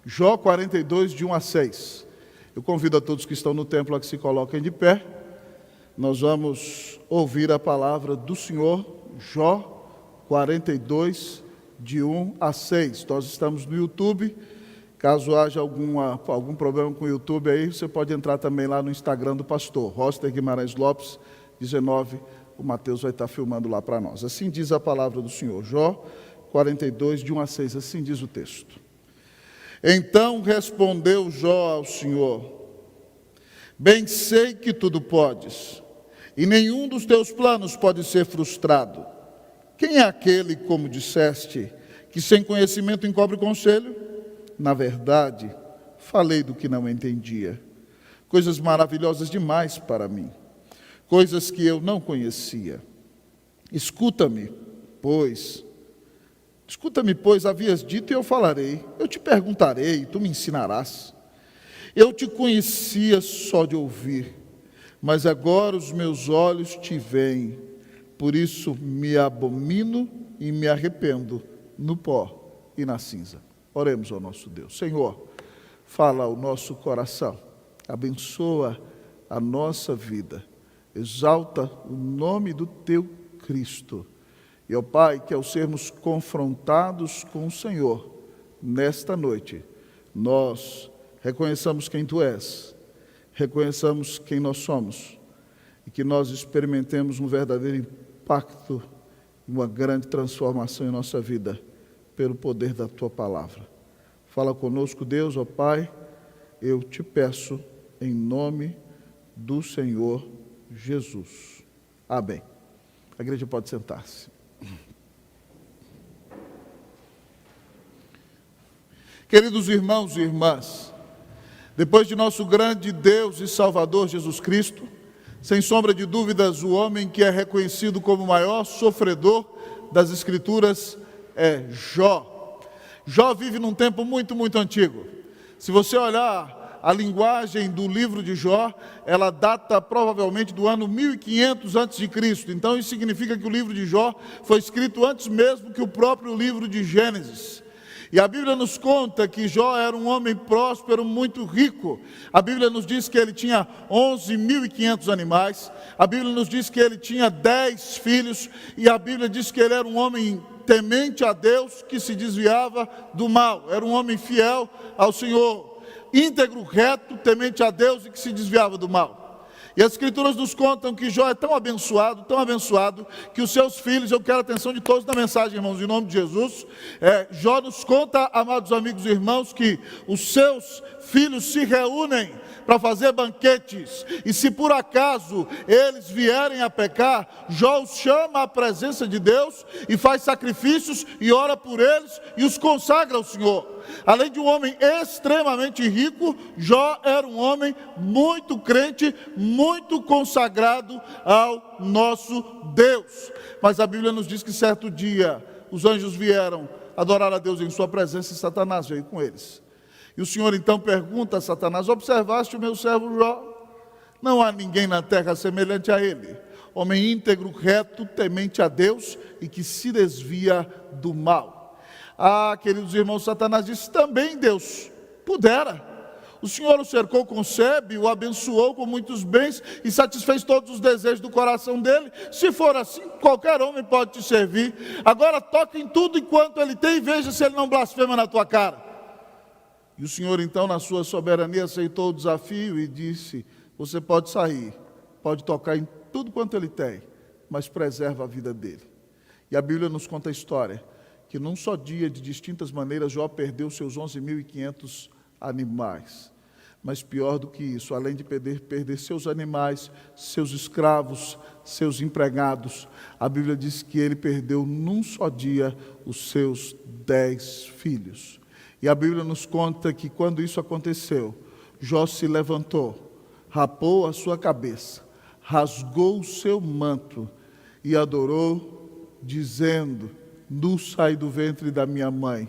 Jó 42, de 1 a 6. Eu convido a todos que estão no templo a que se coloquem de pé. Nós vamos ouvir a palavra do Senhor, Jó 42, de 1 a 6. Nós estamos no YouTube. Caso haja algum problema com o YouTube aí, você pode entrar também lá no Instagram do pastor, Roster Guimarães Lopes, 19. O Mateus vai estar filmando lá para nós. Assim diz a palavra do Senhor, Jó 42, de 1 a 6. Assim diz o texto. Então respondeu Jó ao Senhor: bem sei que tudo podes, e nenhum dos teus planos pode ser frustrado. Quem é aquele, como disseste, que sem conhecimento encobre conselho? Na verdade, falei do que não entendia, coisas maravilhosas demais para mim, coisas que eu não conhecia. Escuta-me, pois, havias dito, e eu falarei. Eu te perguntarei, e tu me ensinarás. Eu te conhecia só de ouvir, mas agora os meus olhos te veem. Por isso me abomino e me arrependo no pó e na cinza. Oremos ao nosso Deus. Senhor, fala ao nosso coração, abençoa a nossa vida, exalta o nome do teu Cristo. E, ó Pai, que ao sermos confrontados com o Senhor, nesta noite, nós reconheçamos quem Tu és, reconheçamos quem nós somos, e que nós experimentemos um verdadeiro impacto, uma grande transformação em nossa vida, pelo poder da Tua palavra. Fala conosco, Deus, ó Pai, eu te peço, em nome do Senhor Jesus. Amém. A igreja pode sentar-se. Queridos irmãos e irmãs, depois de nosso grande Deus e Salvador Jesus Cristo, sem sombra de dúvidas, o homem que é reconhecido como o maior sofredor das Escrituras é Jó. Jó vive num tempo muito antigo. Se você olhar a linguagem do livro de Jó, ela data provavelmente do ano 1500 a.C. Então isso significa que o livro de Jó foi escrito antes mesmo que o próprio livro de Gênesis. E a Bíblia nos conta que Jó era um homem próspero, muito rico. A Bíblia nos diz que ele tinha 11.500 animais. A Bíblia nos diz que ele tinha 10 filhos. E a Bíblia diz que ele era um homem temente a Deus, que se desviava do mal. Era um homem fiel ao Senhor, íntegro, reto, temente a Deus e que se desviava do mal. E as Escrituras nos contam que Jó é tão abençoado, que os seus filhos, eu quero a atenção de todos na mensagem, irmãos, em nome de Jesus. Jó nos conta, amados amigos e irmãos, que os seus filhos se reúnem para fazer banquetes, e se por acaso eles vierem a pecar, Jó os chama à presença de Deus e faz sacrifícios e ora por eles e os consagra ao Senhor. Além de um homem extremamente rico, Jó era um homem muito crente, muito consagrado ao nosso Deus. Mas a Bíblia nos diz que certo dia os anjos vieram adorar a Deus em sua presença e Satanás veio com eles. E o Senhor então pergunta a Satanás: observaste o meu servo Jó? Não há ninguém na terra semelhante a ele, homem íntegro, reto, temente a Deus e que se desvia do mal. Ah, queridos irmãos, Satanás disse: também Deus pudera. O Senhor o cercou com sebe, o abençoou com muitos bens e satisfez todos os desejos do coração dele. Se for assim, qualquer homem pode te servir. Agora toca em tudo enquanto ele tem e veja se ele não blasfema na tua cara. E o Senhor então, na sua soberania, aceitou o desafio e disse: você pode sair, pode tocar em tudo quanto ele tem, mas preserva a vida dele. E a Bíblia nos conta a história, que num só dia, de distintas maneiras, Jó perdeu seus 11.500 animais. Mas pior do que isso, além de perder seus animais, seus escravos, seus empregados, a Bíblia diz que ele perdeu num só dia os seus 10 filhos. E a Bíblia nos conta que quando isso aconteceu, Jó se levantou, rapou a sua cabeça, rasgou o seu manto e adorou, dizendo: nu saí do ventre da minha mãe,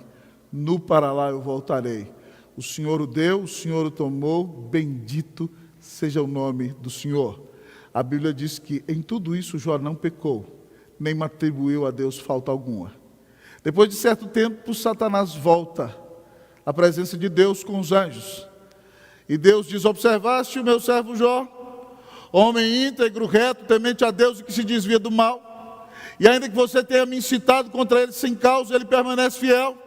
nu para lá eu voltarei. O Senhor o deu, o Senhor o tomou, bendito seja o nome do Senhor. A Bíblia diz que em tudo isso Jó não pecou, nem atribuiu a Deus falta alguma. Depois de certo tempo, Satanás volta a presença de Deus com os anjos. E Deus diz: observaste o meu servo Jó, homem íntegro, reto, temente a Deus e que se desvia do mal. E ainda que você tenha me incitado contra ele sem causa, ele permanece fiel.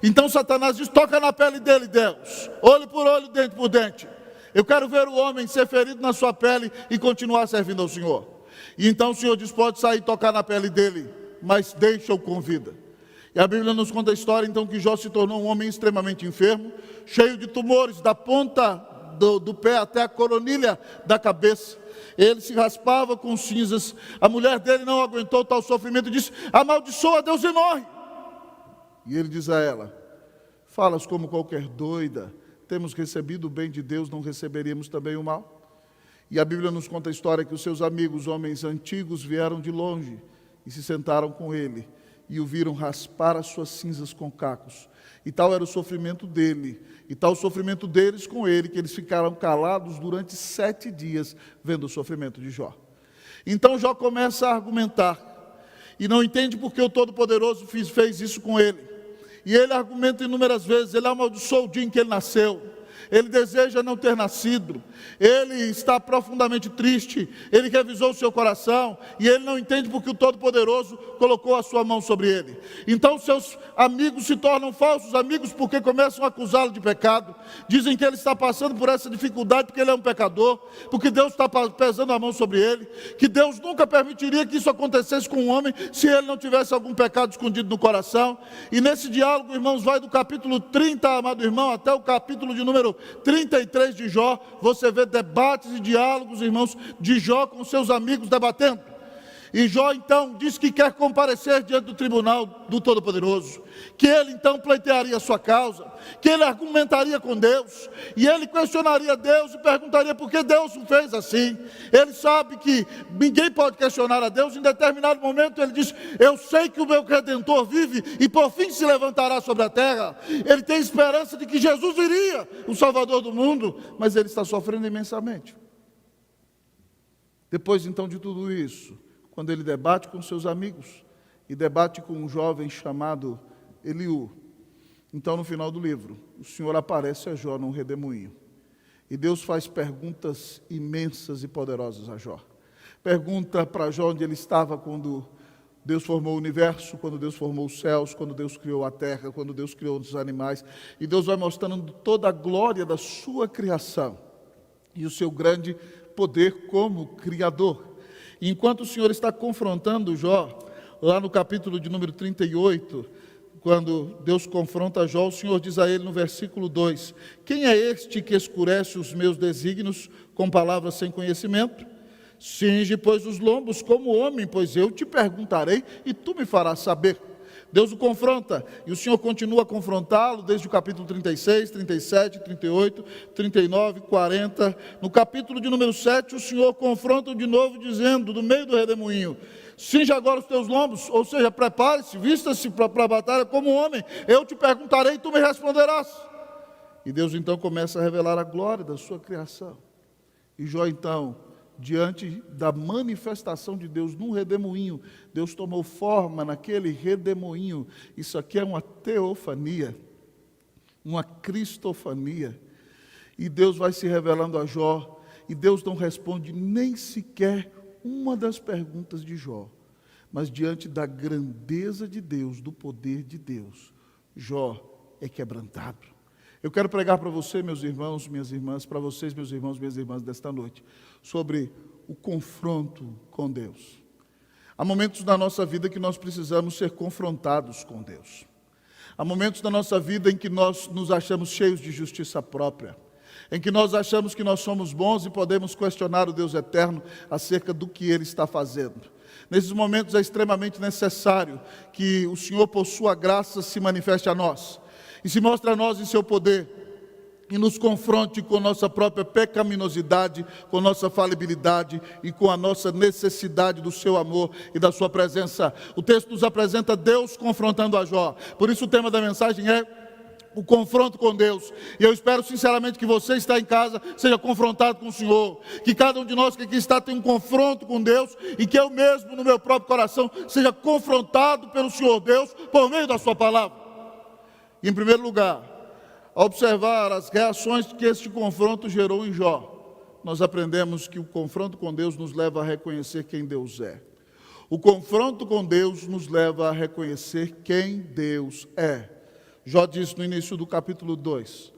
Então Satanás diz: toca na pele dele, Deus, olho por olho, dente por dente. Eu quero ver o homem ser ferido na sua pele e continuar servindo ao Senhor. E então o Senhor diz: pode sair e tocar na pele dele, mas deixa-o com vida. E a Bíblia nos conta a história então que Jó se tornou um homem extremamente enfermo, cheio de tumores, da ponta do pé até a coronilha da cabeça. Ele se raspava com cinzas. A mulher dele não aguentou tal sofrimento e disse: amaldiçoa Deus e morre. E ele diz a ela: falas como qualquer doida, temos recebido o bem de Deus, não receberíamos também o mal? E a Bíblia nos conta a história que os seus amigos, homens antigos, vieram de longe e se sentaram com ele e o viram raspar as suas cinzas com cacos. E tal era o sofrimento dele, e tal o sofrimento deles com ele, que eles ficaram calados durante 7 dias, vendo o sofrimento de Jó. Então Jó começa a argumentar, e não entende porque o Todo-Poderoso fez isso com ele. E ele argumenta inúmeras vezes, ele amaldiçoou o dia em que ele nasceu. Ele deseja não ter nascido, ele está profundamente triste, ele revisou o seu coração, e ele não entende porque o Todo-Poderoso colocou a sua mão sobre ele. Então seus amigos se tornam falsos amigos, porque começam a acusá-lo de pecado, dizem que ele está passando por essa dificuldade porque ele é um pecador, porque Deus está pesando a mão sobre ele, que Deus nunca permitiria que isso acontecesse com um homem, se ele não tivesse algum pecado escondido no coração. E nesse diálogo, irmãos, vai do capítulo 30, amado irmão, até o capítulo de número 33 de Jó, você vê debates e diálogos, irmãos, de Jó com seus amigos debatendo. E Jó então diz que quer comparecer diante do tribunal do Todo-Poderoso, que ele então pleitearia a sua causa, que ele argumentaria com Deus, e ele questionaria Deus e perguntaria por que Deus o fez assim. Ele sabe que ninguém pode questionar a Deus. Em determinado momento ele diz: eu sei que o meu Redentor vive e por fim se levantará sobre a terra. Ele tem esperança de que Jesus iria, o Salvador do mundo, mas ele está sofrendo imensamente. Depois então de tudo isso, quando ele debate com seus amigos e debate com um jovem chamado Eliú, então no final do livro, o Senhor aparece a Jó num redemoinho. E Deus faz perguntas imensas e poderosas a Jó. Pergunta para Jó onde ele estava quando Deus formou o universo, quando Deus formou os céus, quando Deus criou a terra, quando Deus criou os animais. E Deus vai mostrando toda a glória da sua criação e o seu grande poder como Criador. E enquanto o Senhor está confrontando Jó, lá no capítulo de número 38, quando Deus confronta Jó, o Senhor diz a ele no versículo 2: quem é este que escurece os meus desígnios com palavras sem conhecimento? Cinge, pois, os lombos como homem, pois eu te perguntarei e tu me farás saber. Deus o confronta, e o Senhor continua a confrontá-lo desde o capítulo 36, 37, 38, 39, 40. No capítulo de número 7, o Senhor confronta de novo, dizendo, do meio do redemoinho: cinja agora os teus lombos, ou seja, prepare-se, vista-se para a batalha como homem, eu te perguntarei e tu me responderás. E Deus então começa a revelar a glória da sua criação. E Jó então, diante da manifestação de Deus num redemoinho, Deus tomou forma naquele redemoinho. Isso aqui é uma teofania, uma cristofania. E Deus vai se revelando a Jó, e Deus não responde nem sequer uma das perguntas de Jó. Mas diante da grandeza de Deus, do poder de Deus, Jó é quebrantado. Eu quero pregar para você, meus irmãos, minhas irmãs, para vocês, meus irmãos, minhas irmãs, desta noite, sobre o confronto com Deus. Há momentos na nossa vida que nós precisamos ser confrontados com Deus. Há momentos na nossa vida em que nós nos achamos cheios de justiça própria, em que nós achamos que nós somos bons e podemos questionar o Deus eterno acerca do que Ele está fazendo. Nesses momentos é extremamente necessário que o Senhor, por sua graça, se manifeste a nós e se mostre a nós em seu poder, e nos confronte com nossa própria pecaminosidade, com nossa falibilidade e com a nossa necessidade do seu amor e da sua presença. O texto nos apresenta Deus confrontando a Jó. Por isso o tema da mensagem é o confronto com Deus. E eu espero sinceramente que você está em casa, seja confrontado com o Senhor. Que cada um de nós que aqui está tenha um confronto com Deus, e que eu mesmo no meu próprio coração seja confrontado pelo Senhor Deus por meio da sua palavra. Em primeiro lugar, Ao observar as reações que este confronto gerou em Jó, nós aprendemos que o confronto com Deus nos leva a reconhecer quem Deus é. O confronto com Deus nos leva a reconhecer quem Deus é. Jó diz no início do capítulo 2,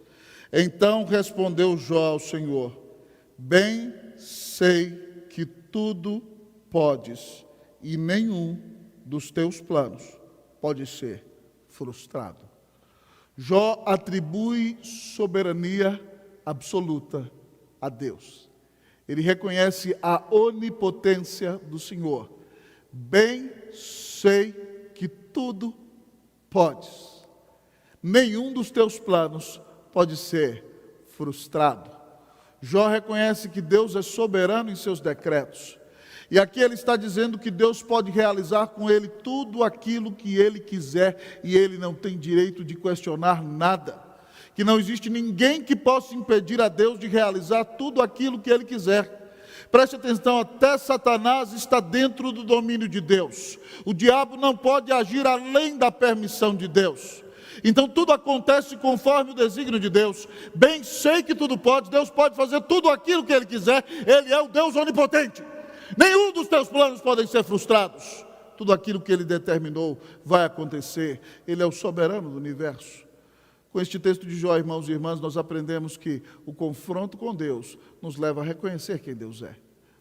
então respondeu Jó ao Senhor, bem sei que tudo podes, e nenhum dos teus planos pode ser frustrado. Jó atribui soberania absoluta a Deus. Ele reconhece a onipotência do Senhor. Bem sei que tudo podes. Nenhum dos teus planos pode ser frustrado. Jó reconhece que Deus é soberano em seus decretos. E aqui ele está dizendo que Deus pode realizar com ele tudo aquilo que ele quiser e ele não tem direito de questionar nada. Que não existe ninguém que possa impedir a Deus de realizar tudo aquilo que ele quiser. Preste atenção, até Satanás está dentro do domínio de Deus. O diabo não pode agir além da permissão de Deus. Então tudo acontece conforme o desígnio de Deus. Bem sei que tudo pode, Deus pode fazer tudo aquilo que ele quiser. Ele é o Deus onipotente. Nenhum dos teus planos podem ser frustrados. Tudo aquilo que ele determinou vai acontecer. Ele é o soberano do universo. Com este texto de Jó, irmãos e irmãs, nós aprendemos que o confronto com Deus nos leva a reconhecer quem Deus é.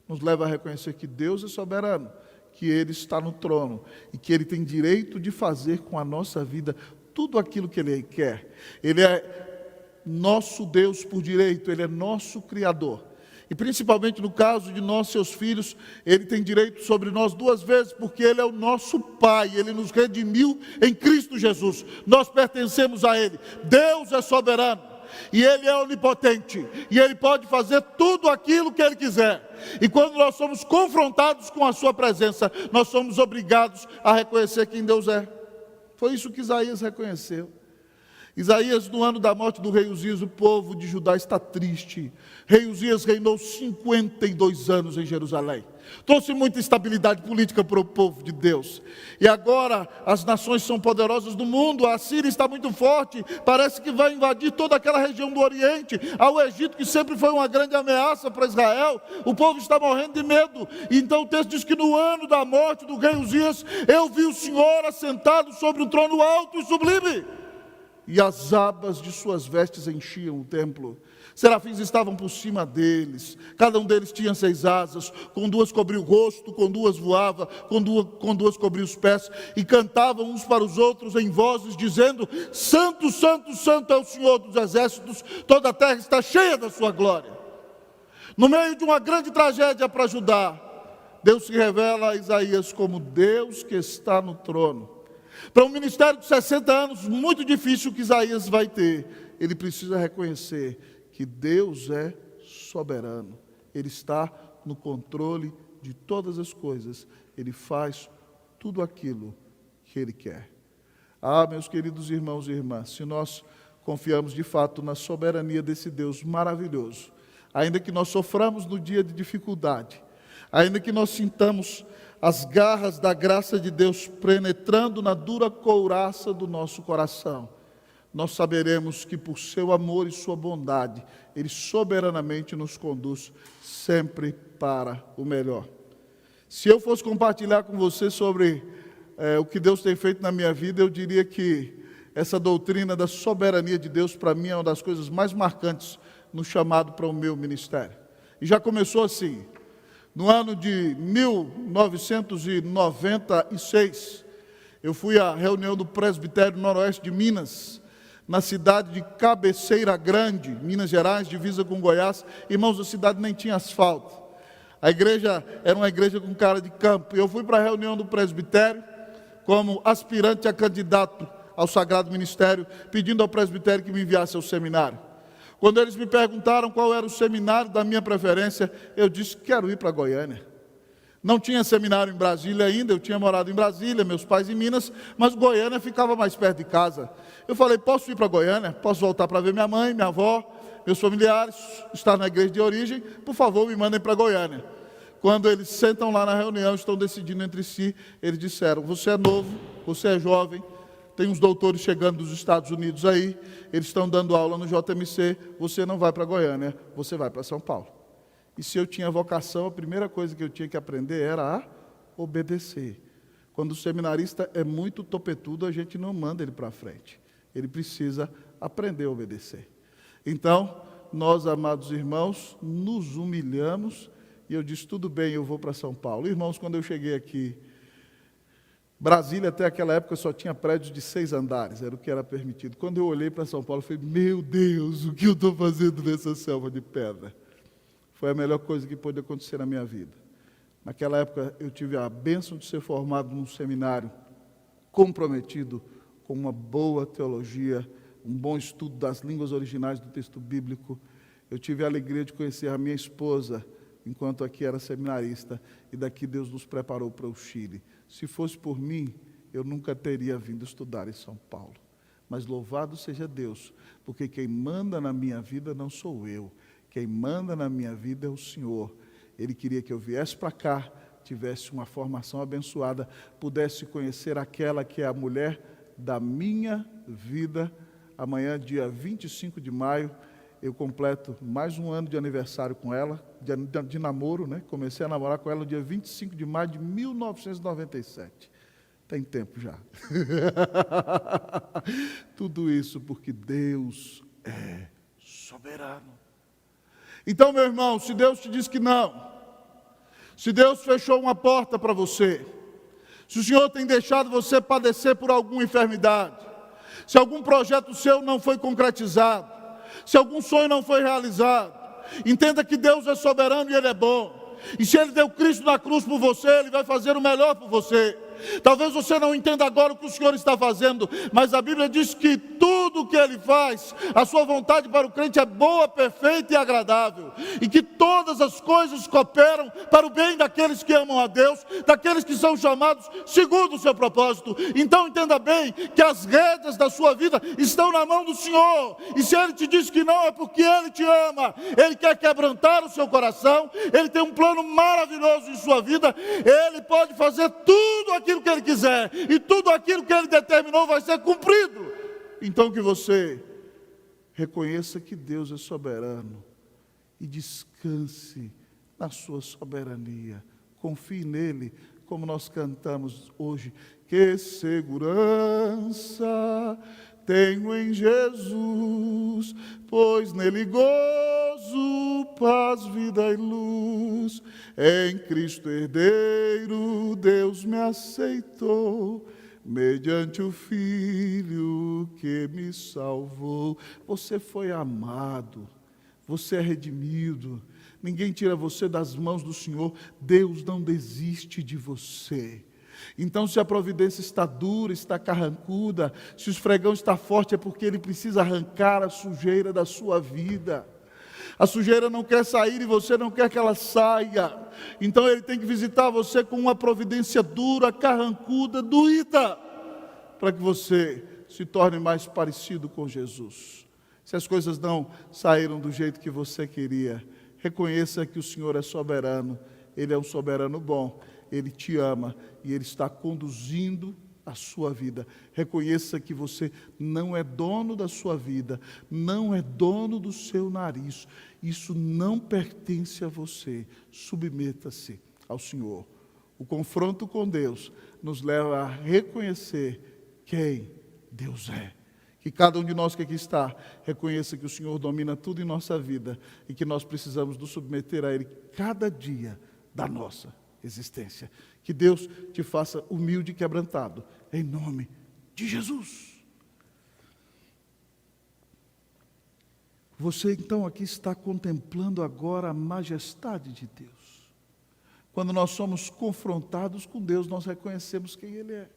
Nos leva a reconhecer que Deus é soberano, que Ele está no trono e que Ele tem direito de fazer com a nossa vida tudo aquilo que Ele quer. Ele é nosso Deus por direito, Ele é nosso Criador. E principalmente no caso de nós, seus filhos, Ele tem direito sobre nós duas vezes, porque Ele é o nosso Pai, Ele nos redimiu em Cristo Jesus, nós pertencemos a Ele. Deus é soberano, e Ele é onipotente, e Ele pode fazer tudo aquilo que Ele quiser. E quando nós somos confrontados com a Sua presença, nós somos obrigados a reconhecer quem Deus é. Foi isso que Isaías reconheceu. Isaías, no ano da morte do rei Uzias, o povo de Judá está triste. Rei Uzias reinou 52 anos em Jerusalém. Trouxe muita instabilidade política para o povo de Deus. E agora as nações são poderosas do mundo. A Síria está muito forte. Parece que vai invadir toda aquela região do Oriente. Ao Egito, que sempre foi uma grande ameaça para Israel. O povo está morrendo de medo. Então o texto diz que no ano da morte do rei Uzias, eu vi o Senhor assentado sobre um trono alto e sublime. E as abas de suas vestes enchiam o templo. Serafins estavam por cima deles. Cada um deles tinha 6 asas. Com 2 cobria o rosto, com 2 voava, com duas cobria os pés. E cantavam uns para os outros em vozes, dizendo: Santo, Santo, Santo é o Senhor dos exércitos. Toda a terra está cheia da sua glória. No meio de uma grande tragédia para Judá, Deus se revela a Isaías como Deus que está no trono. Para um ministério de 60 anos, muito difícil que Isaías vai ter, ele precisa reconhecer que Deus é soberano. Ele está no controle de todas as coisas. Ele faz tudo aquilo que Ele quer. Ah, meus queridos irmãos e irmãs, se nós confiamos de fato na soberania desse Deus maravilhoso, ainda que nós soframos no dia de dificuldade, ainda que nós sintamos as garras da graça de Deus penetrando na dura couraça do nosso coração, nós saberemos que por seu amor e sua bondade, Ele soberanamente nos conduz sempre para o melhor. Se eu fosse compartilhar com você sobre o que Deus tem feito na minha vida, eu diria que essa doutrina da soberania de Deus, para mim, é uma das coisas mais marcantes no chamado para o meu ministério. E já começou assim. No ano de 1996, eu fui à reunião do Presbitério Noroeste de Minas, na cidade de Cabeceira Grande, Minas Gerais, divisa com Goiás. Irmãos, a cidade nem tinha asfalto. A igreja era uma igreja com cara de campo. E eu fui para a reunião do presbitério como aspirante a candidato ao Sagrado Ministério, pedindo ao presbitério que me enviasse ao seminário. Quando eles me perguntaram qual era o seminário da minha preferência, eu disse: quero ir para Goiânia. Não tinha seminário em Brasília ainda, eu tinha morado em Brasília, meus pais em Minas, mas Goiânia ficava mais perto de casa. Eu falei: posso ir para Goiânia? Posso voltar para ver minha mãe, minha avó, meus familiares, estar na igreja de origem? Por favor, me mandem para Goiânia. Quando eles sentam lá na reunião, estão decidindo entre si, eles disseram: você é novo, você é jovem, tem uns doutores chegando dos Estados Unidos aí, eles estão dando aula no JMC, você não vai para Goiânia, você vai para São Paulo. E se eu tinha vocação, a primeira coisa que eu tinha que aprender era a obedecer. Quando o seminarista é muito topetudo, a gente não manda ele para frente. Ele precisa aprender a obedecer. Então, nós, amados irmãos, nos humilhamos, e eu disse, tudo bem, eu vou para São Paulo. Irmãos, quando eu cheguei aqui, Brasília até aquela época só tinha prédios de 6 andares, era o que era permitido. Quando eu olhei para São Paulo, eu falei, meu Deus, o que eu estou fazendo nessa selva de pedra? Foi a melhor coisa que pôde acontecer na minha vida. Naquela época, eu tive a bênção de ser formado num seminário comprometido com uma boa teologia, um bom estudo das línguas originais do texto bíblico. Eu tive a alegria de conhecer a minha esposa, enquanto aqui era seminarista, e daqui Deus nos preparou para o Chile. Se fosse por mim, eu nunca teria vindo estudar em São Paulo. Mas louvado seja Deus, porque quem manda na minha vida não sou eu. Quem manda na minha vida é o Senhor. Ele queria que eu viesse para cá, tivesse uma formação abençoada, pudesse conhecer aquela que é a mulher da minha vida. Amanhã, dia 25 de maio, eu completo mais um ano de aniversário com ela, de namoro, né? Comecei a namorar com ela no dia 25 de maio de 1997. Tem tempo já. Tudo isso porque Deus é soberano. Então, meu irmão, se Deus te diz que não, se Deus fechou uma porta para você, se o Senhor tem deixado você padecer por alguma enfermidade, se algum projeto seu não foi concretizado, se algum sonho não foi realizado, entenda que Deus é soberano e Ele é bom. E se Ele deu Cristo na cruz por você, Ele vai fazer o melhor por você. Talvez você não entenda agora o que o Senhor está fazendo, mas a Bíblia diz que tudo o que Ele faz, a sua vontade para o crente é boa, perfeita e agradável, e que todas as coisas cooperam para o bem daqueles que amam a Deus, daqueles que são chamados segundo o seu propósito. Então entenda bem que as rédeas da sua vida estão na mão do Senhor, e se Ele te diz que não, é porque Ele te ama. Ele quer quebrantar o seu coração, Ele tem um plano maravilhoso em sua vida, Ele pode fazer tudo aquilo que Ele quiser, e tudo aquilo que Ele determinou vai ser cumprido. Então que você reconheça que Deus é soberano e descanse na sua soberania, confie nele, como nós cantamos hoje. Que segurança tenho em Jesus, pois nele gozo, paz, vida e luz. Em Cristo herdeiro, Deus me aceitou, mediante o Filho que me salvou. Você foi amado, você é redimido, ninguém tira você das mãos do Senhor. Deus não desiste de você. Então, se a providência está dura, está carrancuda, se o esfregão está forte, é porque Ele precisa arrancar a sujeira da sua vida. A sujeira não quer sair e você não quer que ela saia. Então Ele tem que visitar você com uma providência dura, carrancuda, doída, para que você se torne mais parecido com Jesus. Se as coisas não saíram do jeito que você queria, reconheça que o Senhor é soberano. Ele é um soberano bom. Ele te ama e Ele está conduzindo a sua vida. Reconheça que você não é dono da sua vida, não é dono do seu nariz. Isso não pertence a você. Submeta-se ao Senhor. O confronto com Deus nos leva a reconhecer quem Deus é. Que cada um de nós que aqui está reconheça que o Senhor domina tudo em nossa vida e que nós precisamos nos submeter a Ele cada dia da nossa existência. Que Deus te faça humilde e quebrantado, em nome de Jesus. Você então aqui está contemplando agora a majestade de Deus. Quando nós somos confrontados com Deus, nós reconhecemos quem Ele é.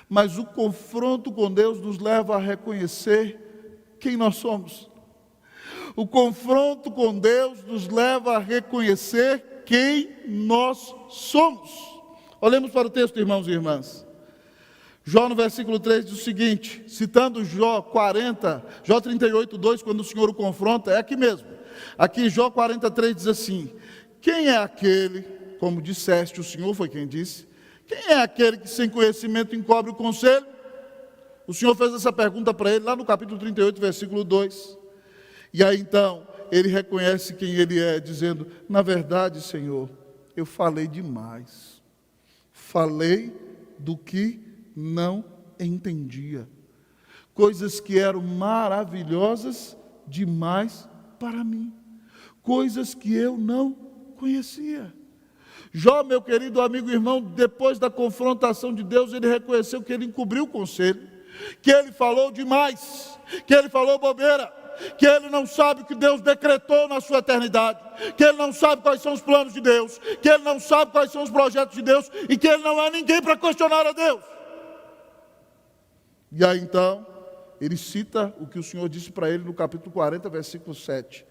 Mas o confronto com Deus nos leva a reconhecer quem nós somos. O confronto com Deus nos leva a reconhecer quem nós somos. Olhemos para o texto, irmãos e irmãs. Jó no versículo 3 diz o seguinte, citando Jó 38, 2, quando o Senhor o confronta, é aqui mesmo. Aqui Jó 43 diz assim: quem é aquele, como disseste, o Senhor foi quem disse, quem é aquele que sem conhecimento encobre o conselho? O Senhor fez essa pergunta para ele lá no capítulo 38, versículo 2. E aí então, ele reconhece quem ele é, dizendo: na verdade, Senhor, eu falei demais. Falei do que não entendia. Coisas que eram maravilhosas demais para mim. Coisas que eu não conhecia. Jó, meu querido amigo e irmão, depois da confrontação de Deus, ele reconheceu que ele encobriu o conselho, que ele falou demais, que ele falou bobeira, que ele não sabe o que Deus decretou na sua eternidade, que ele não sabe quais são os planos de Deus, que ele não sabe quais são os projetos de Deus, e que ele não é ninguém para questionar a Deus. E aí então, ele cita o que o Senhor disse para ele no capítulo 40, versículo 7.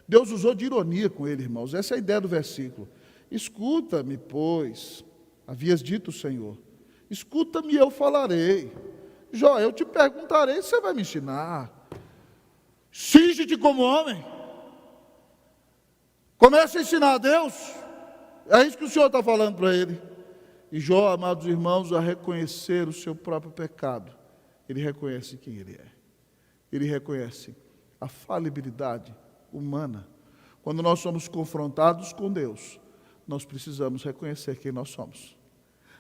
Deus usou de ironia com ele, irmãos. Essa é a ideia do versículo. Escuta-me, pois, havias dito, Senhor. Escuta-me, eu falarei. Jó, eu te perguntarei, você vai me ensinar. Singe-te como homem. Comece a ensinar a Deus. É isso que o Senhor está falando para ele. E Jó, amados irmãos, a reconhecer o seu próprio pecado, ele reconhece quem ele é. Ele reconhece a falibilidade humana. Quando nós somos confrontados com Deus, nós precisamos reconhecer quem nós somos.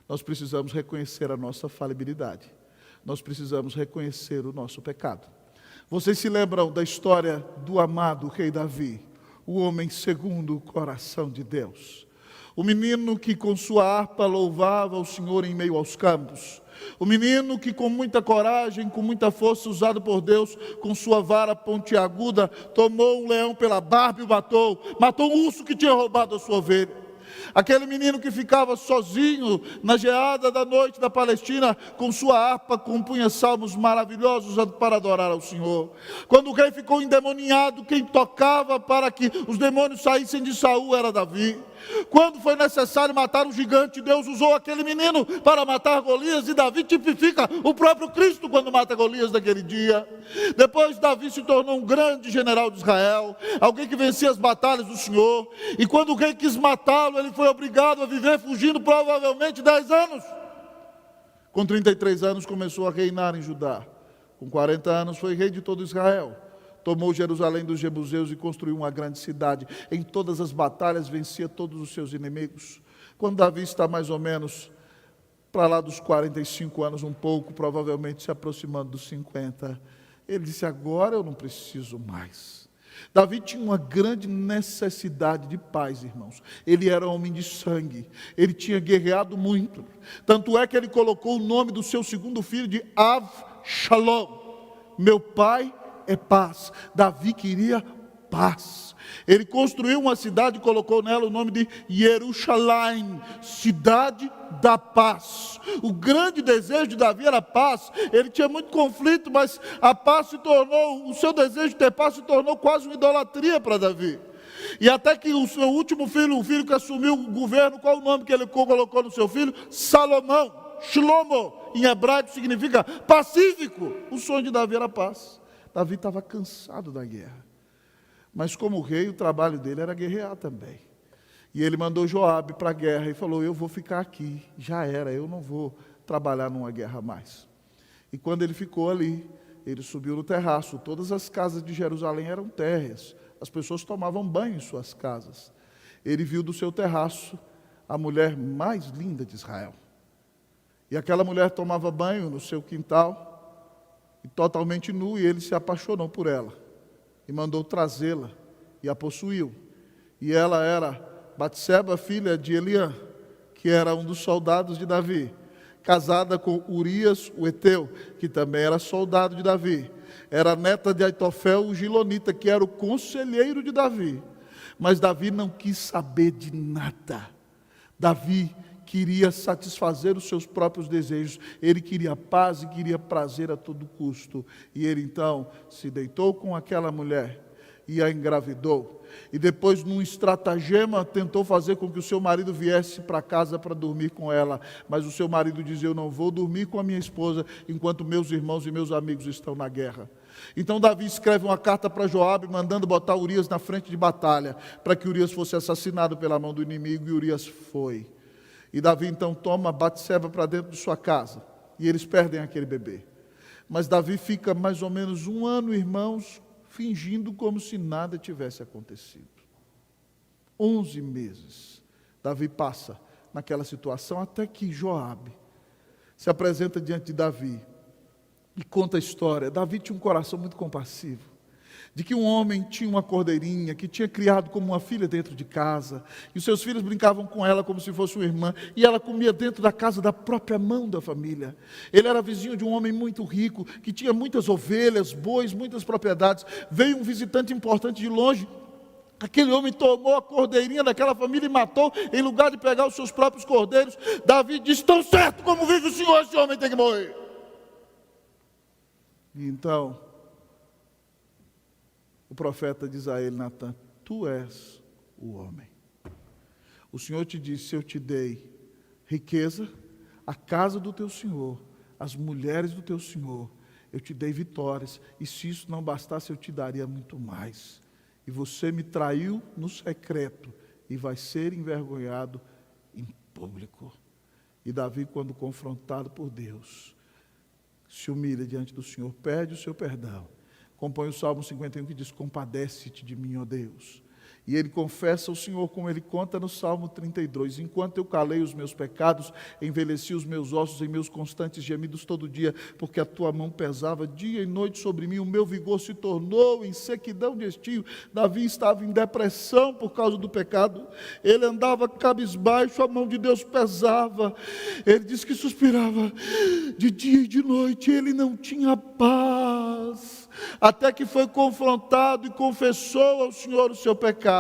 Nós precisamos reconhecer a nossa falibilidade. Nós precisamos reconhecer o nosso pecado. Vocês se lembram da história do amado rei Davi, o homem segundo o coração de Deus? O menino que com sua harpa louvava o Senhor em meio aos campos. O menino que com muita coragem, com muita força usado por Deus, com sua vara pontiaguda, tomou um leão pela barba e o matou um urso que tinha roubado a sua ovelha. Aquele menino que ficava sozinho na geada da noite da Palestina, com sua harpa, compunha salmos maravilhosos para adorar ao Senhor. Quando o rei ficou endemoniado, quem tocava para que os demônios saíssem de Saul era Davi. Quando foi necessário matar um gigante, Deus usou aquele menino para matar Golias, e Davi tipifica o próprio Cristo quando mata Golias naquele dia. Depois Davi se tornou um grande general de Israel, alguém que vencia as batalhas do Senhor, e quando o rei quis matá-lo, ele foi obrigado a viver fugindo provavelmente 10 anos. Com 33 anos começou a reinar em Judá. Com 40 anos foi rei de todo Israel. Tomou Jerusalém dos jebuseus e construiu uma grande cidade. Em todas as batalhas vencia todos os seus inimigos. Quando Davi está mais ou menos para lá dos 45 anos, um pouco, provavelmente se aproximando dos 50, ele disse: agora eu não preciso mais. Davi tinha uma grande necessidade de paz, irmãos. Ele era homem de sangue, ele tinha guerreado muito. Tanto é que ele colocou o nome do seu segundo filho de Avshalom. Meu pai é paz. Davi queria paz. Ele construiu uma cidade e colocou nela o nome de Jerusalém, cidade da paz. O grande desejo de Davi era paz. Ele tinha muito conflito, mas a paz se tornou, o seu desejo de ter paz se tornou quase uma idolatria para Davi. E até que o seu último filho, o filho que assumiu o governo, qual o nome que ele colocou no seu filho? Salomão. Shlomo, em hebraico, significa pacífico. O sonho de Davi era paz. Davi estava cansado da guerra. Mas como rei, o trabalho dele era guerrear também. E ele mandou Joabe para a guerra e falou: eu vou ficar aqui, já era, eu não vou trabalhar numa guerra mais. E quando ele ficou ali, ele subiu no terraço. Todas as casas de Jerusalém eram térreas. As pessoas tomavam banho em suas casas. Ele viu do seu terraço a mulher mais linda de Israel. E aquela mulher tomava banho no seu quintal, e totalmente nu, e ele se apaixonou por ela, e mandou trazê-la, e a possuiu. E ela era Batseba, filha de Eliã, que era um dos soldados de Davi, casada com Urias, o heteu, que também era soldado de Davi. Era neta de Aitofel, o gilonita, que era o conselheiro de Davi. Mas Davi não quis saber de nada. Davi queria satisfazer os seus próprios desejos. Ele queria paz e queria prazer a todo custo. E ele então se deitou com aquela mulher e a engravidou. E depois, num estratagema, tentou fazer com que o seu marido viesse para casa para dormir com ela. Mas o seu marido dizia: eu não vou dormir com a minha esposa enquanto meus irmãos e meus amigos estão na guerra. Então Davi escreve uma carta para Joabe, mandando botar Urias na frente de batalha, para que Urias fosse assassinado pela mão do inimigo, e Urias foi. E Davi então toma Batseba para dentro de sua casa, e eles perdem aquele bebê. Mas Davi fica mais ou menos 1 ano, irmãos, fingindo como se nada tivesse acontecido. 11 meses. Davi passa naquela situação até que Joabe se apresenta diante de Davi e conta a história. Davi tinha um coração muito compassivo, de que um homem tinha uma cordeirinha, que tinha criado como uma filha dentro de casa, e os seus filhos brincavam com ela como se fosse uma irmã, e ela comia dentro da casa da própria mão da família. Ele era vizinho de um homem muito rico, que tinha muitas ovelhas, bois, muitas propriedades. Veio um visitante importante de longe, aquele homem tomou a cordeirinha daquela família e matou, em lugar de pegar os seus próprios cordeiros. Davi disse: tão certo como vive o Senhor, esse homem tem que morrer. E então o profeta diz a ele, Natã: tu és o homem. O Senhor te disse: eu te dei riqueza, a casa do teu Senhor, as mulheres do teu Senhor, eu te dei vitórias, e se isso não bastasse, eu te daria muito mais. E você me traiu no secreto, e vai ser envergonhado em público. E Davi, quando confrontado por Deus, se humilha diante do Senhor, pede o seu perdão. Compõe o Salmo 51 que diz: compadece-te de mim, ó Deus. E ele confessa ao Senhor, como ele conta no Salmo 32, enquanto eu calei os meus pecados, envelheci os meus ossos em meus constantes gemidos todo dia, porque a tua mão pesava dia e noite sobre mim, o meu vigor se tornou em sequidão de estio. Davi estava em depressão por causa do pecado, ele andava cabisbaixo, a mão de Deus pesava, ele diz que suspirava de dia e de noite, ele não tinha paz, até que foi confrontado e confessou ao Senhor o seu pecado.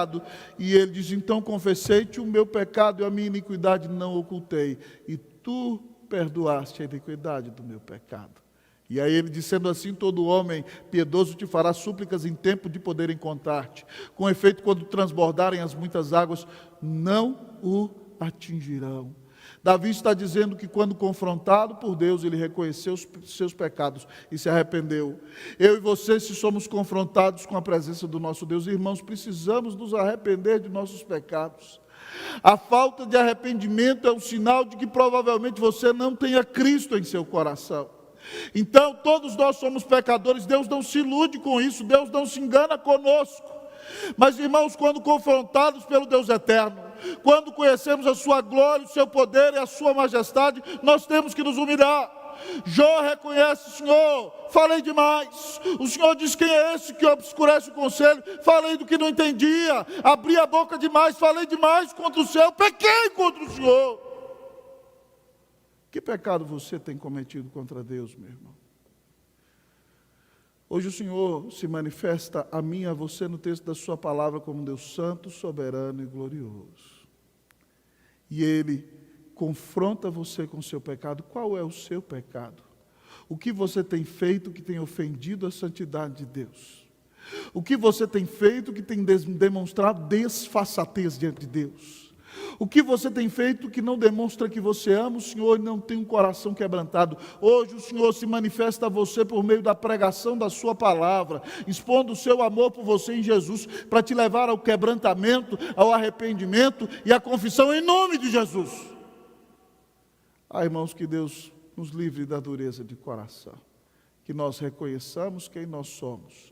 E ele diz: então confessei-te o meu pecado e a minha iniquidade não ocultei, e tu perdoaste a iniquidade do meu pecado. E aí ele diz: sendo assim, todo homem piedoso te fará súplicas em tempo de poder encontrar-te. Com efeito, quando transbordarem as muitas águas, não o atingirão. Davi está dizendo que quando confrontado por Deus, ele reconheceu os seus pecados e se arrependeu. Eu e você, se somos confrontados com a presença do nosso Deus, irmãos, precisamos nos arrepender de nossos pecados. A falta de arrependimento é um sinal de que provavelmente você não tenha Cristo em seu coração. Então, todos nós somos pecadores, Deus não se ilude com isso, Deus não se engana conosco. Mas, irmãos, quando confrontados pelo Deus eterno, quando conhecemos a sua glória, o seu poder e a sua majestade, nós temos que nos humilhar. Jó reconhece: Senhor, falei demais. O Senhor diz: quem é esse que obscurece o conselho? Falei do que não entendia, abri a boca demais, falei demais contra o Senhor, pequei contra o Senhor. Que pecado você tem cometido contra Deus, meu irmão? Hoje o Senhor se manifesta a mim e a você no texto da sua palavra como um Deus santo, soberano e glorioso. E Ele confronta você com o seu pecado. Qual é o seu pecado? O que você tem feito que tem ofendido a santidade de Deus? O que você tem feito que tem demonstrado desfaçatez diante de Deus? O que você tem feito que não demonstra que você ama o Senhor e não tem um coração quebrantado? Hoje o Senhor se manifesta a você por meio da pregação da sua palavra, expondo o seu amor por você em Jesus, para te levar ao quebrantamento, ao arrependimento e à confissão em nome de Jesus. Irmãos, que Deus nos livre da dureza de coração, que nós reconheçamos quem nós somos.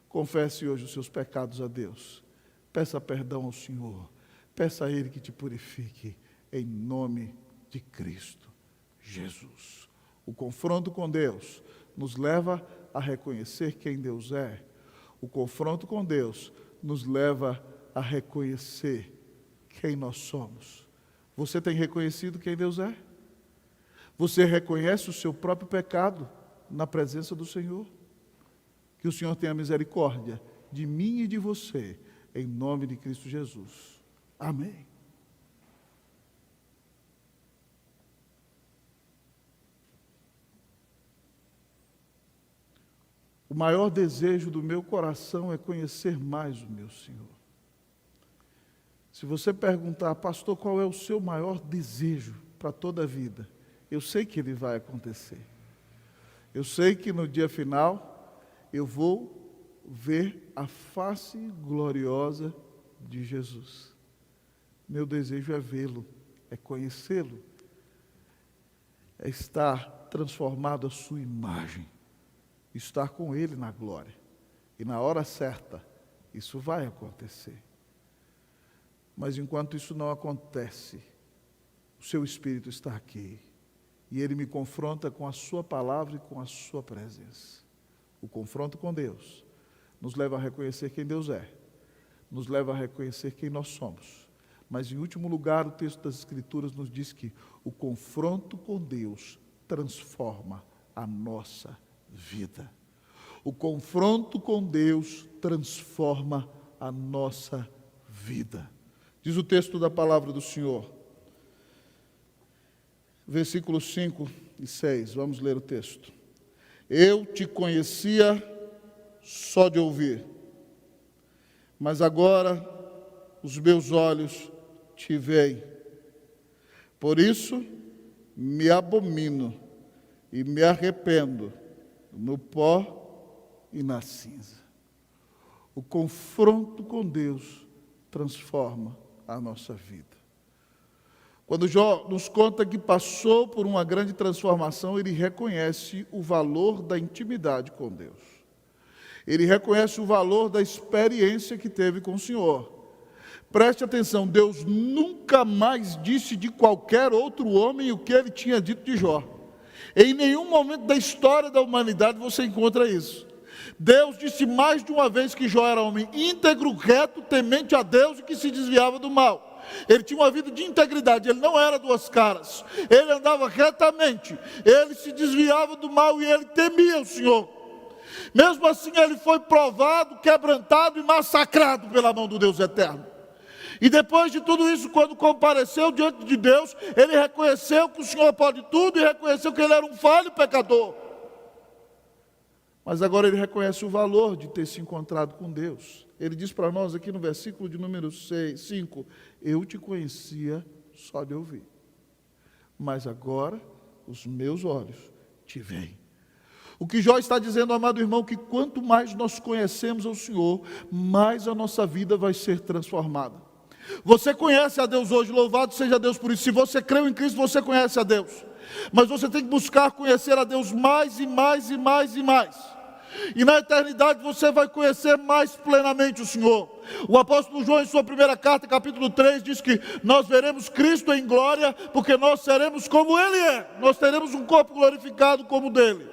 Confesse hoje os seus pecados a Deus, peça perdão ao Senhor. Peça a Ele que te purifique, em nome de Cristo Jesus. O confronto com Deus nos leva a reconhecer quem Deus é. O confronto com Deus nos leva a reconhecer quem nós somos. Você tem reconhecido quem Deus é? Você reconhece o seu próprio pecado na presença do Senhor? Que o Senhor tenha misericórdia de mim e de você, em nome de Cristo Jesus. Amém. O maior desejo do meu coração é conhecer mais o meu Senhor. Se você perguntar: pastor, qual é o seu maior desejo para toda a vida? Eu sei que ele vai acontecer. Eu sei que no dia final eu vou ver a face gloriosa de Jesus. Meu desejo é vê-lo, é conhecê-lo, é estar transformado à sua imagem. estar com Ele na glória. E na hora certa, isso vai acontecer. Mas enquanto isso não acontece, o seu Espírito está aqui. E Ele me confronta com a sua palavra e com a sua presença. O confronto com Deus nos leva a reconhecer quem Deus é. Nos leva a reconhecer quem nós somos. Mas em último lugar, o texto das Escrituras nos diz que o confronto com Deus transforma a nossa vida. O confronto com Deus transforma a nossa vida. Diz o texto da palavra do Senhor, versículos 5 e 6, vamos ler o texto. Eu te conhecia só de ouvir, mas agora os meus olhos te veem. Por isso me abomino e me arrependo no pó e na cinza. O confronto com Deus transforma a nossa vida. Quando Jó nos conta que passou por uma grande transformação, ele reconhece o valor da intimidade com Deus. Ele reconhece o valor da experiência que teve com o Senhor. Preste atenção, Deus nunca mais disse de qualquer outro homem o que ele tinha dito de Jó. Em nenhum momento da história da humanidade você encontra isso. Deus disse mais de uma vez que Jó era homem íntegro, reto, temente a Deus e que se desviava do mal. Ele tinha uma vida de integridade, ele não era duas caras. Ele andava retamente, ele se desviava do mal e ele temia o Senhor. Mesmo assim ele foi provado, quebrantado e massacrado pela mão do Deus eterno. E depois de tudo isso, quando compareceu diante de Deus, ele reconheceu que o Senhor pode tudo e reconheceu que ele era um falho pecador. Mas agora ele reconhece o valor de ter se encontrado com Deus. Ele diz para nós aqui no versículo de número 5, eu te conhecia só de ouvir, mas agora os meus olhos te veem. O que Jó está dizendo, amado irmão, que quanto mais nós conhecemos o Senhor, mais a nossa vida vai ser transformada. Você conhece a Deus hoje, louvado seja Deus por isso. Se você creu em Cristo, você conhece a Deus. Mas você tem que buscar conhecer a Deus mais e mais e mais e mais. E na eternidade você vai conhecer mais plenamente o Senhor. O apóstolo João, em sua primeira carta, capítulo 3, diz que nós veremos Cristo em glória, porque nós seremos como Ele é. Nós teremos um corpo glorificado como o dele.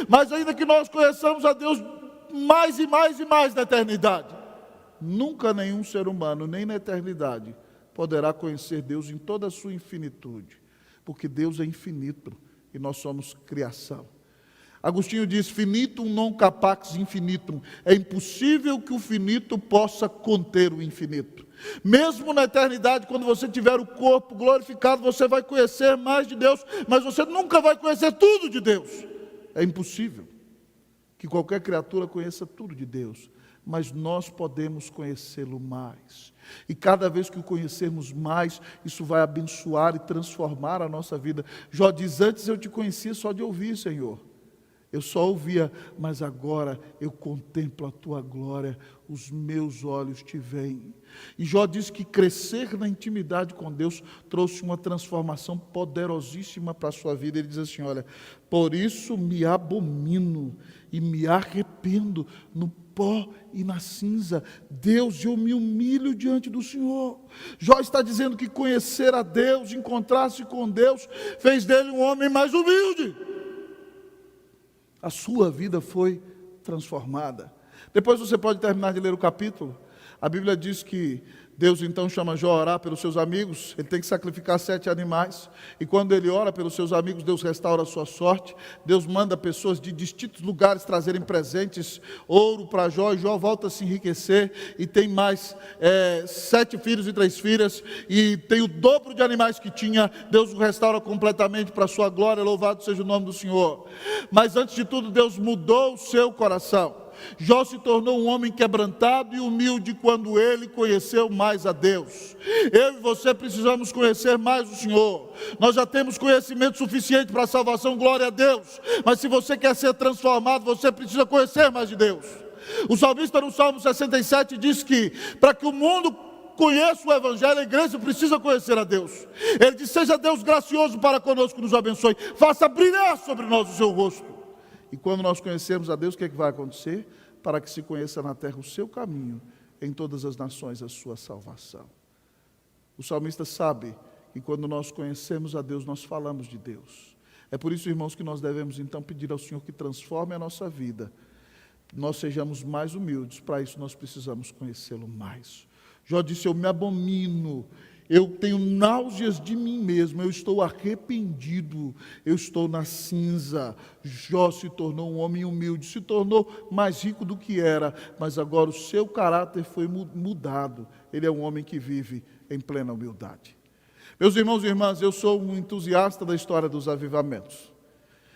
Mas ainda que nós conheçamos a Deus mais e mais e mais na eternidade, nunca nenhum ser humano, nem na eternidade, poderá conhecer Deus em toda a sua infinitude, porque Deus é infinito e nós somos criação. Agostinho diz, finitum non capax infinitum, é impossível que o finito possa conter o infinito. Mesmo na eternidade, quando você tiver o corpo glorificado, você vai conhecer mais de Deus, mas você nunca vai conhecer tudo de Deus. É impossível que qualquer criatura conheça tudo de Deus, mas nós podemos conhecê-lo mais. E cada vez que o conhecermos mais, isso vai abençoar e transformar a nossa vida. Jó diz, antes eu te conhecia só de ouvir, Senhor. Eu só ouvia, mas agora eu contemplo a tua glória, os meus olhos te veem. E Jó diz que crescer na intimidade com Deus trouxe uma transformação poderosíssima para a sua vida. Ele diz assim, olha, por isso me abomino e me arrependo no pó e na cinza. Deus, eu me humilho diante do Senhor. Jó está dizendo que conhecer a Deus, encontrar-se com Deus, fez dele um homem mais humilde. A sua vida foi transformada. Depois você pode terminar de ler o capítulo. A Bíblia diz que Deus então chama Jó a orar pelos seus amigos. Ele tem que sacrificar 7 animais. E quando ele ora pelos seus amigos, Deus restaura a sua sorte. Deus manda pessoas de distintos lugares trazerem presentes, ouro para Jó. E Jó volta a se enriquecer. E tem mais 7 filhos e 3 filhas. E tem o dobro de animais que tinha. Deus o restaura completamente para a sua glória. Louvado seja o nome do Senhor. Mas antes de tudo, Deus mudou o seu coração. Jó se tornou um homem quebrantado e humilde quando ele conheceu mais a Deus. Eu e você precisamos conhecer mais o Senhor. Nós já temos conhecimento suficiente para a salvação, glória a Deus. Mas se você quer ser transformado, você precisa conhecer mais de Deus. O salmista no Salmo 67 diz que para que o mundo conheça o Evangelho, a igreja precisa conhecer a Deus. Ele diz, seja Deus gracioso para conosco, nos abençoe, faça brilhar sobre nós o seu rosto. E quando nós conhecermos a Deus, o que é que vai acontecer? Para que se conheça na terra o seu caminho, em todas as nações a sua salvação. O salmista sabe que quando nós conhecemos a Deus, nós falamos de Deus. É por isso, irmãos, que nós devemos então pedir ao Senhor que transforme a nossa vida. Nós sejamos mais humildes, para isso nós precisamos conhecê-lo mais. Jó disse, eu me abomino, eu tenho náuseas de mim mesmo, eu estou arrependido, eu estou na cinza. Jó se tornou um homem humilde, se tornou mais rico do que era, mas agora o seu caráter foi mudado. Ele é um homem que vive em plena humildade. Meus irmãos e irmãs, eu sou um entusiasta da história dos avivamentos.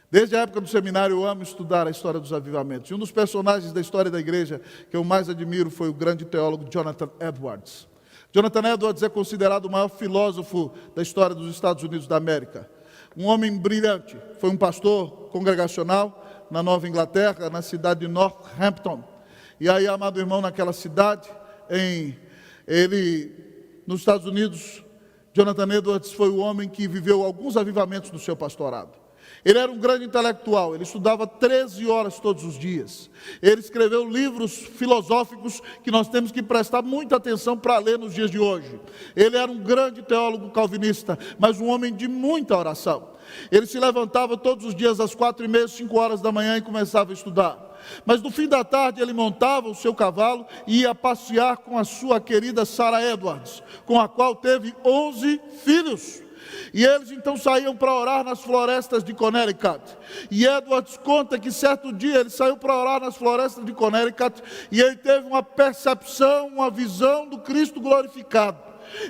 Desde a época do seminário eu amo estudar a história dos avivamentos. E um dos personagens da história da igreja que eu mais admiro foi o grande teólogo Jonathan Edwards. Jonathan Edwards é considerado o maior filósofo da história dos Estados Unidos da América. Um homem brilhante, foi um pastor congregacional na Nova Inglaterra, na cidade de Northampton. E aí, amado irmão, naquela cidade, nos Estados Unidos, Jonathan Edwards foi o homem que viveu alguns avivamentos no seu pastorado. Ele era um grande intelectual, ele estudava 13 horas todos os dias. Ele escreveu livros filosóficos que nós temos que prestar muita atenção para ler nos dias de hoje. Ele era um grande teólogo calvinista, mas um homem de muita oração. Ele se levantava todos os dias às 4h30, 5 horas da manhã e começava a estudar. Mas no fim da tarde ele montava o seu cavalo e ia passear com a sua querida Sarah Edwards, com a qual teve 11 filhos. E eles então saíam para orar nas florestas de Connecticut. E Edwards conta que certo dia ele saiu para orar nas florestas de Connecticut e ele teve uma percepção, uma visão do Cristo glorificado.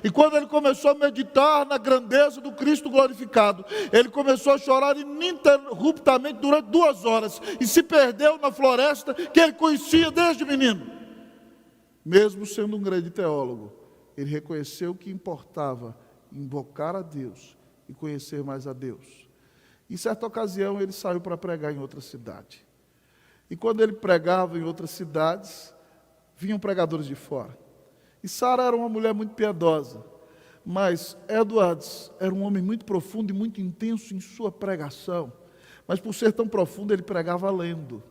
E quando ele começou a meditar na grandeza do Cristo glorificado, ele começou a chorar ininterruptamente durante 2 horas e se perdeu na floresta que ele conhecia desde menino. Mesmo sendo um grande teólogo, ele reconheceu que importava invocar a Deus e conhecer mais a Deus. Em certa ocasião ele saiu para pregar em outra cidade. E quando ele pregava em outras cidades, vinham pregadores de fora. E Sarah era uma mulher muito piedosa, mas Edwards era um homem muito profundo e muito intenso em sua pregação. Mas por ser tão profundo, ele pregava lendo.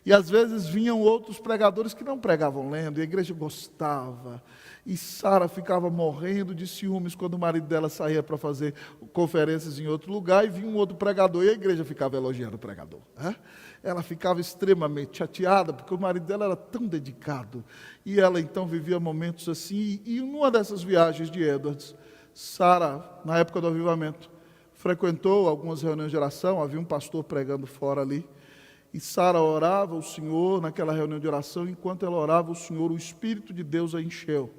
E às vezes vinham outros pregadores que não pregavam lendo, e a igreja gostava. E Sarah ficava morrendo de ciúmes quando o marido dela saía para fazer conferências em outro lugar, e vinha um outro pregador, e a igreja ficava elogiando o pregador. Ela ficava extremamente chateada, porque o marido dela era tão dedicado. E ela então vivia momentos assim, e numa dessas viagens de Edwards, Sarah, na época do avivamento, frequentou algumas reuniões de oração, havia um pastor pregando fora ali, e Sarah orava ao Senhor naquela reunião de oração. Enquanto ela orava ao Senhor, o Espírito de Deus a encheu,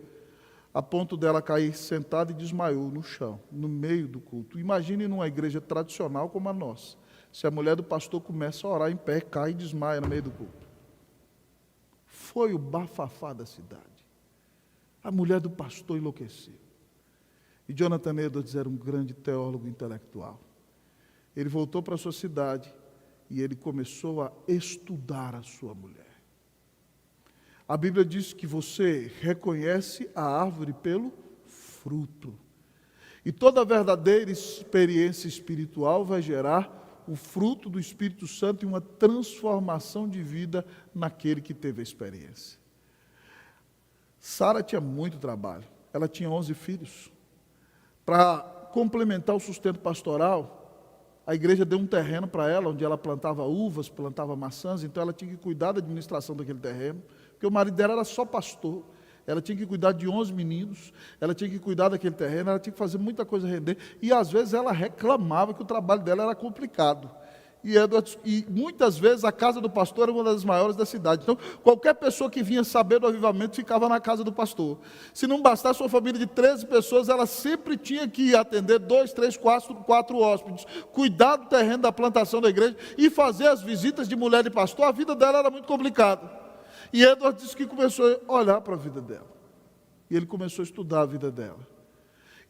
a ponto dela cair sentada e desmaiou no chão, no meio do culto. Imagine numa igreja tradicional como a nossa, se a mulher do pastor começa a orar em pé, cai e desmaia no meio do culto. Foi o bafafá da cidade. A mulher do pastor enlouqueceu. E Jonathan Edwards era um grande teólogo intelectual. Ele voltou para a sua cidade e ele começou a estudar a sua mulher. A Bíblia diz que você reconhece a árvore pelo fruto. E toda verdadeira experiência espiritual vai gerar o fruto do Espírito Santo e uma transformação de vida naquele que teve a experiência. Sarah tinha muito trabalho. Ela tinha 11 filhos. Para complementar o sustento pastoral, a igreja deu um terreno para ela, onde ela plantava uvas, plantava maçãs, então ela tinha que cuidar da administração daquele terreno, porque o marido dela era só pastor. Ela tinha que cuidar de 11 meninos, ela tinha que cuidar daquele terreno, ela tinha que fazer muita coisa render, e às vezes ela reclamava que o trabalho dela era complicado. E muitas vezes a casa do pastor era uma das maiores da cidade. Então, qualquer pessoa que vinha saber do avivamento ficava na casa do pastor. Se não bastasse uma família de 13 pessoas, ela sempre tinha que atender 2, 3, 4 hóspedes, cuidar do terreno da plantação da igreja e fazer as visitas de mulher de pastor. A vida dela era muito complicada. E Edward disse que começou a olhar para a vida dela. E ele começou a estudar a vida dela.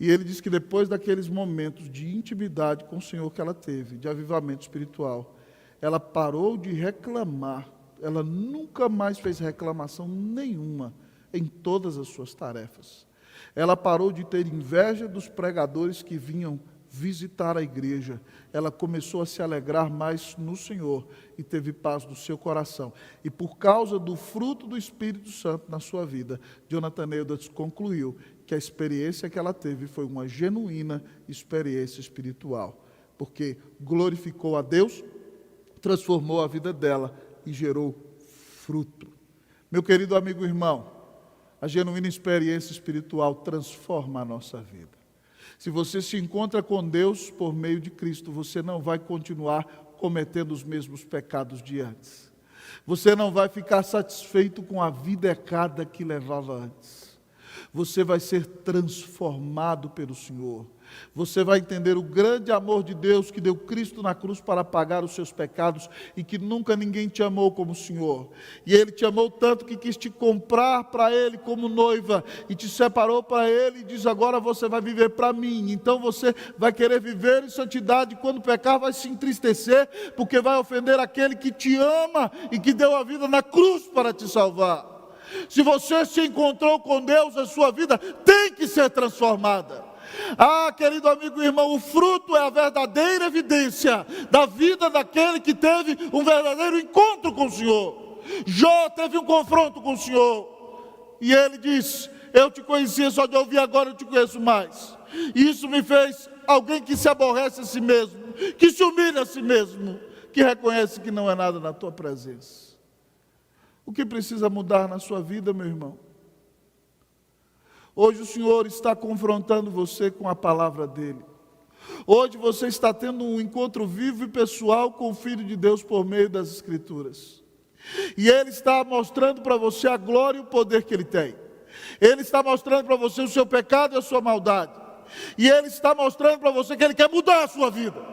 E ele diz que depois daqueles momentos de intimidade com o Senhor que ela teve, de avivamento espiritual, ela parou de reclamar. Ela nunca mais fez reclamação nenhuma em todas as suas tarefas. Ela parou de ter inveja dos pregadores que vinham visitar a igreja, ela começou a se alegrar mais no Senhor e teve paz no seu coração. E por causa do fruto do Espírito Santo na sua vida, Jonathan Edwards concluiu que a experiência que ela teve foi uma genuína experiência espiritual, porque glorificou a Deus, transformou a vida dela e gerou fruto. Meu querido amigo e irmão, a genuína experiência espiritual transforma a nossa vida. Se você se encontra com Deus por meio de Cristo, você não vai continuar cometendo os mesmos pecados de antes. Você não vai ficar satisfeito com a vida errada que levava antes. Você vai ser transformado pelo Senhor. Você vai entender o grande amor de Deus que deu Cristo na cruz para pagar os seus pecados e que nunca ninguém te amou como o Senhor. E Ele te amou tanto que quis te comprar para Ele como noiva e te separou para Ele e diz: agora você vai viver para mim. Então você vai querer viver em santidade, quando pecar vai se entristecer, porque vai ofender aquele que te ama e que deu a vida na cruz para te salvar. Se você se encontrou com Deus, a sua vida tem que ser transformada. Ah, querido amigo e irmão, o fruto é a verdadeira evidência da vida daquele que teve um verdadeiro encontro com o Senhor. Jó teve um confronto com o Senhor e ele disse: eu te conhecia só de ouvir, agora eu te conheço mais. E isso me fez alguém que se aborrece a si mesmo, que se humilha a si mesmo, que reconhece que não é nada na tua presença. O que precisa mudar na sua vida, meu irmão? Hoje o Senhor está confrontando você com a palavra dEle. Hoje você está tendo um encontro vivo e pessoal com o Filho de Deus por meio das Escrituras. E Ele está mostrando para você a glória e o poder que Ele tem. Ele está mostrando para você o seu pecado e a sua maldade. E Ele está mostrando para você que Ele quer mudar a sua vida.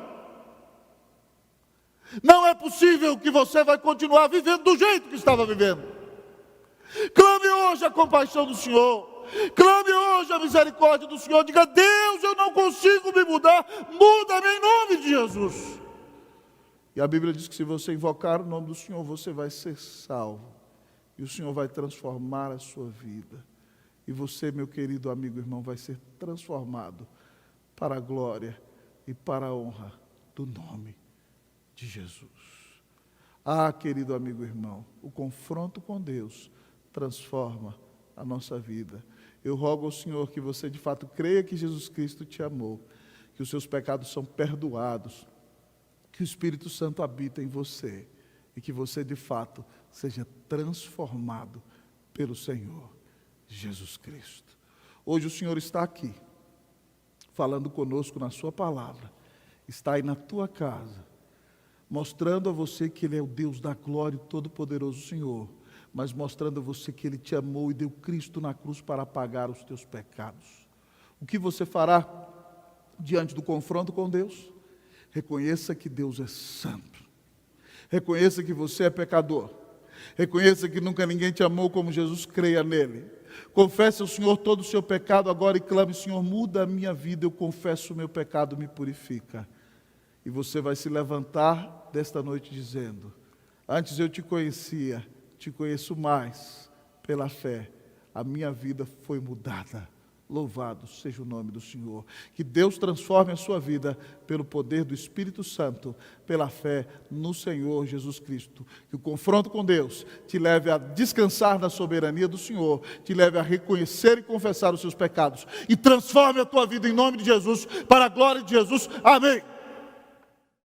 Não é possível que você vai continuar vivendo do jeito que estava vivendo. Clame hoje a compaixão do Senhor. Clame hoje a misericórdia do Senhor. Diga: Deus, eu não consigo me mudar, muda-me em nome de Jesus. E a Bíblia diz que se você invocar o nome do Senhor, você vai ser salvo. E o Senhor vai transformar a sua vida. E você, meu querido amigo e irmão, vai ser transformado para a glória e para a honra do nome de Jesus. Ah, querido amigo e irmão, o confronto com Deus transforma a nossa vida. Eu rogo ao Senhor que você de fato creia que Jesus Cristo te amou, que os seus pecados são perdoados, que o Espírito Santo habita em você e que você de fato seja transformado pelo Senhor Jesus Cristo. Hoje o Senhor está aqui, falando conosco na sua palavra, está aí na tua casa, mostrando a você que Ele é o Deus da glória e todo-poderoso Senhor, mas mostrando a você que Ele te amou e deu Cristo na cruz para pagar os teus pecados. O que você fará diante do confronto com Deus? Reconheça que Deus é santo. Reconheça que você é pecador. Reconheça que nunca ninguém te amou como Jesus, creia nele. Confesse ao Senhor todo o seu pecado agora e clame: Senhor, muda a minha vida, eu confesso o meu pecado, me purifica. E você vai se levantar desta noite dizendo: antes eu te conhecia, te conheço mais pela fé, a minha vida foi mudada. Louvado seja o nome do Senhor. Que Deus transforme a sua vida pelo poder do Espírito Santo, pela fé no Senhor Jesus Cristo. Que o confronto com Deus te leve a descansar na soberania do Senhor, te leve a reconhecer e confessar os seus pecados e transforme a tua vida em nome de Jesus, para a glória de Jesus. Amém.